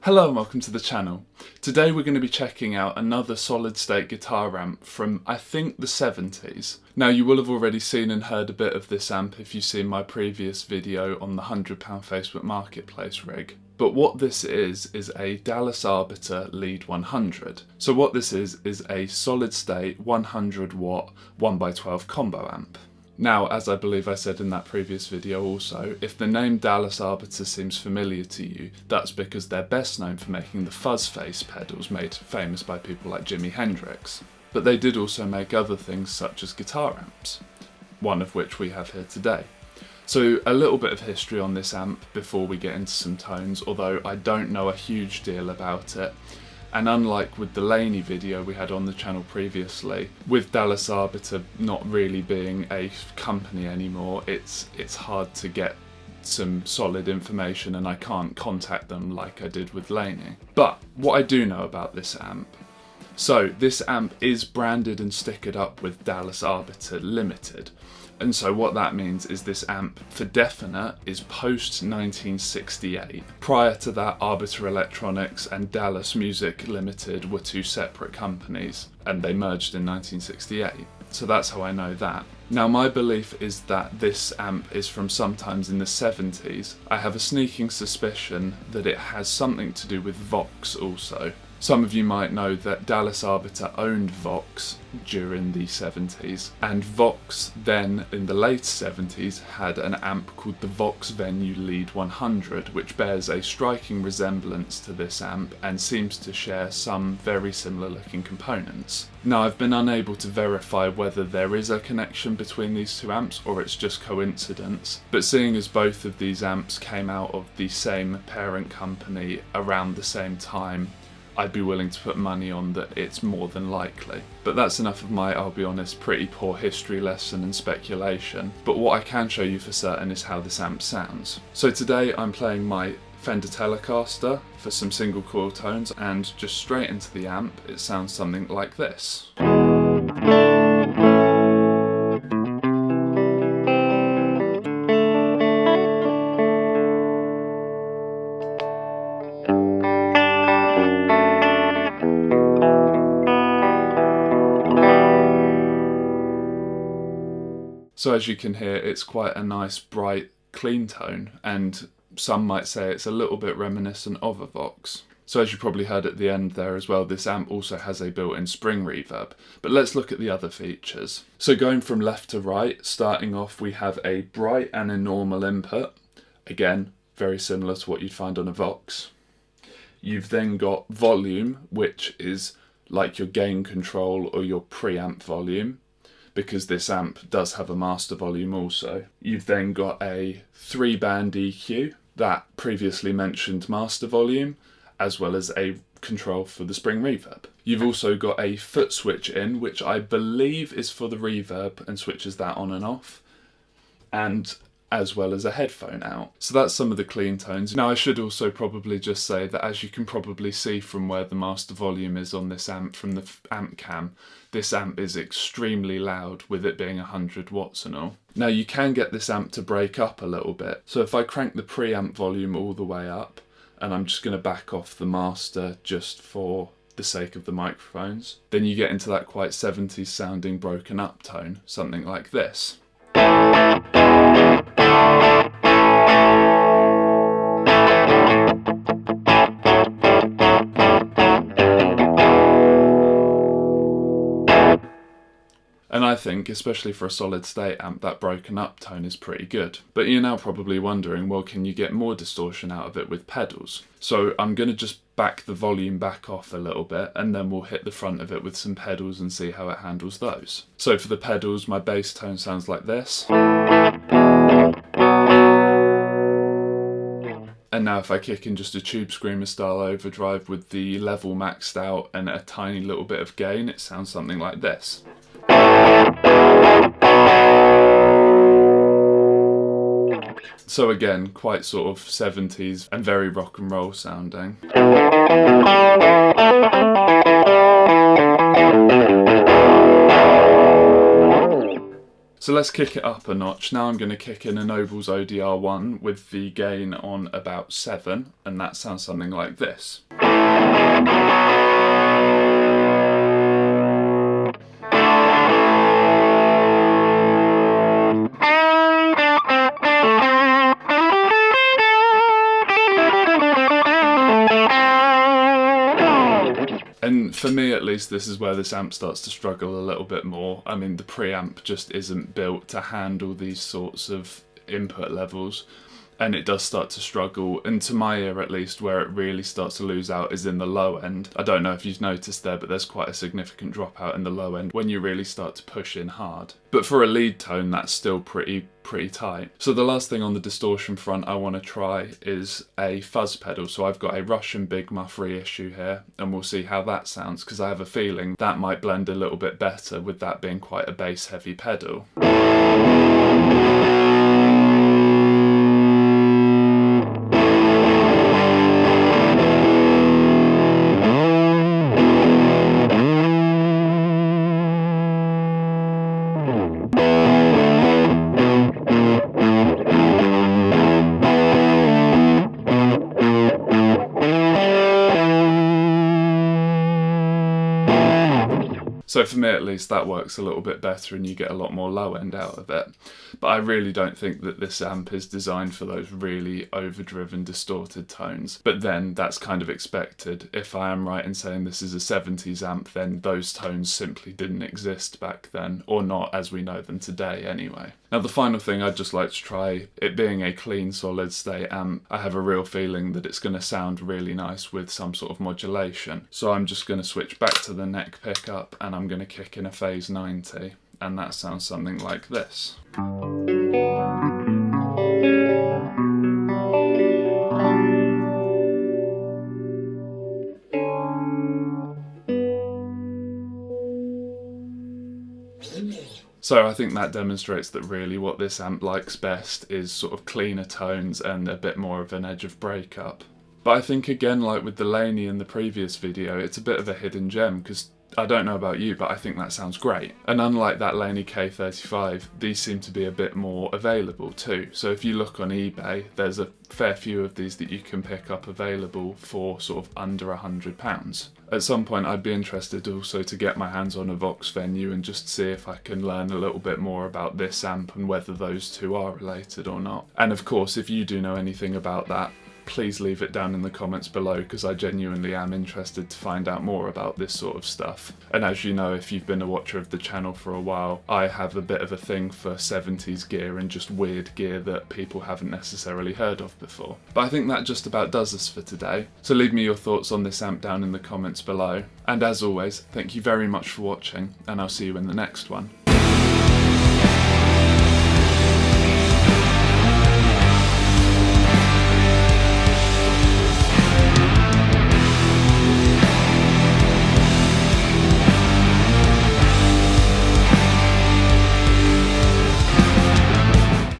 Hello and welcome to the channel. Today we're going to be checking out another solid state guitar amp from I think the 70s. Now you will have already seen and heard a bit of this amp if you've seen my previous video on the £100 Facebook Marketplace rig. But what this is a Dallas Arbiter Lead 100. So what this is a solid state 100 watt 1x12 combo amp. Now, as I believe I said in that previous video also, if the name Dallas Arbiter seems familiar to you, that's because they're best known for making the fuzz face pedals made famous by people like Jimi Hendrix. But they did also make other things such as guitar amps, one of which we have here today. So a little bit of history on this amp before we get into some tones, although I don't know a huge deal about it. And unlike with the Laney video we had on the channel previously, with Dallas Arbiter not really being a company anymore, it's hard to get some solid information and I can't contact them like I did with Laney. But what I do know about this amp, so this amp is branded and stickered up with Dallas Arbiter Limited. And so what that means is this amp, for definite, is post 1968. Prior to that, Arbiter Electronics and Dallas Music Limited were two separate companies, and they merged in 1968. So that's how I know that. Now my belief is that this amp is from sometimes in the 70s. I have a sneaking suspicion that it has something to do with Vox also. Some of you might know that Dallas Arbiter owned Vox during the 70s, and Vox then in the late 70s had an amp called the Vox Venue Lead 100, which bears a striking resemblance to this amp and seems to share some very similar looking components. Now I've been unable to verify whether there is a connection between these two amps or it's just coincidence, but seeing as both of these amps came out of the same parent company around the same time, I'd be willing to put money on that it's more than likely. But that's enough of my, I'll be honest, pretty poor history lesson and speculation. But what I can show you for certain is how this amp sounds. So today I'm playing my Fender Telecaster for some single coil tones, and just straight into the amp it sounds something like this. So as you can hear, it's quite a nice, bright, clean tone, and some might say it's a little bit reminiscent of a Vox. So as you probably heard at the end there as well, this amp also has a built-in spring reverb. But let's look at the other features. So going from left to right, starting off we have a bright and a normal input. Again, very similar to what you'd find on a Vox. You've then got volume, which is like your gain control or your preamp volume, because this amp does have a master volume also. You've then got a 3-band EQ, that previously mentioned master volume, as well as a control for the spring reverb. You've also got a foot switch in, which I believe is for the reverb and switches that on and off, and as well as a headphone out. So that's some of the clean tones. Now I should also probably just say that, as you can probably see from where the master volume is on this amp from the amp cam, this amp is extremely loud with it being 100 watts and all. Now you can get this amp to break up a little bit. So if I crank the preamp volume all the way up, and I'm just going to back off the master just for the sake of the microphones, then you get into that quite 70s sounding broken up tone, something like this. And I think, especially for a solid state amp, that broken up tone is pretty good. But you're now probably wondering, well, can you get more distortion out of it with pedals? So I'm going to just back the volume back off a little bit, and then we'll hit the front of it with some pedals and see how it handles those. So for the pedals, my bass tone sounds like this. And now if I kick in just a Tube Screamer style overdrive with the level maxed out and a tiny little bit of gain, it sounds something like this. So again, quite sort of 70s and very rock and roll sounding. So let's kick it up a notch. Now I'm going to kick in a Noble's ODR1 with the gain on about 7, and that sounds something like this. And for me at least, this is where this amp starts to struggle a little bit more. I mean, the preamp just isn't built to handle these sorts of input levels, and it does start to struggle. And to my ear at least, where it really starts to lose out is in the low end. I don't know if you've noticed there, but there's quite a significant dropout in the low end when you really start to push in hard. But for a lead tone, that's still pretty tight. So the last thing on the distortion front I want to try is a fuzz pedal. So I've got a Russian Big Muff reissue here, and we'll see how that sounds, because I have a feeling that might blend a little bit better with that being quite a bass heavy pedal. So for me at least, that works a little bit better and you get a lot more low end out of it. But I really don't think that this amp is designed for those really overdriven, distorted tones. But then that's kind of expected. If I am right in saying this is a 70s amp, then those tones simply didn't exist back then, or not as we know them today anyway. Now the final thing I'd just like to try, it being a clean solid state amp, I have a real feeling that it's going to sound really nice with some sort of modulation. So I'm just going to switch back to the neck pickup and I'm going to kick in a phase 90, and that sounds something like this. So I think that demonstrates that really what this amp likes best is sort of cleaner tones and a bit more of an edge of breakup. But I think again, like with the Laney in the previous video, it's a bit of a hidden gem, because I don't know about you, but I think that sounds great. And unlike that Laney K35, these seem to be a bit more available too. So if you look on eBay, there's a fair few of these that you can pick up available for sort of under £100. At some point I'd be interested also to get my hands on a Vox Venue and just see if I can learn a little bit more about this amp and whether those two are related or not. And of course, if you do know anything about that, please leave it down in the comments below, because I genuinely am interested to find out more about this sort of stuff. And as you know, if you've been a watcher of the channel for a while, I have a bit of a thing for 70s gear and just weird gear that people haven't necessarily heard of before. But I think that just about does us for today. So leave me your thoughts on this amp down in the comments below. And as always, thank you very much for watching, and I'll see you in the next one.